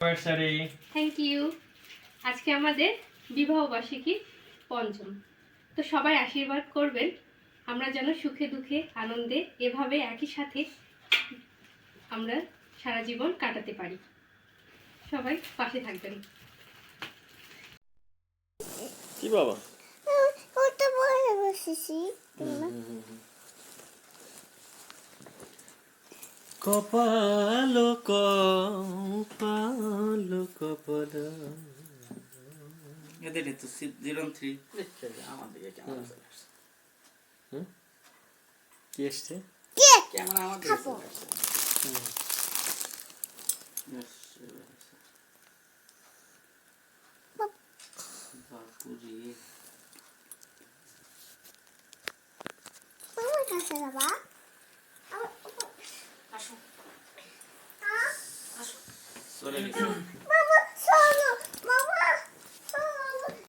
Anniversary. Thank you. আজকে আমাদের বিবাহ বার্ষিকী পঞ্চম। তো সবাই আশীর্বাদ করবেন আমরা যেন সুখে দুঃখে আনন্দে এভাবে একই সাথে আমরা সারা জীবন কাটাতে পারি। সবাই পাশে থাকবেন। কি বাবা? ওটা বলে বসেছি। কপাল কপাল কপাল। এদের তো 03 দেখতে আমার দিকে ক্যামেরা চলে আসছে। কি এসছে? ক্যামেরা আমার দিকে চলে আসছে। বাপুজি আমার কাছে বাবা। চলে গেছে।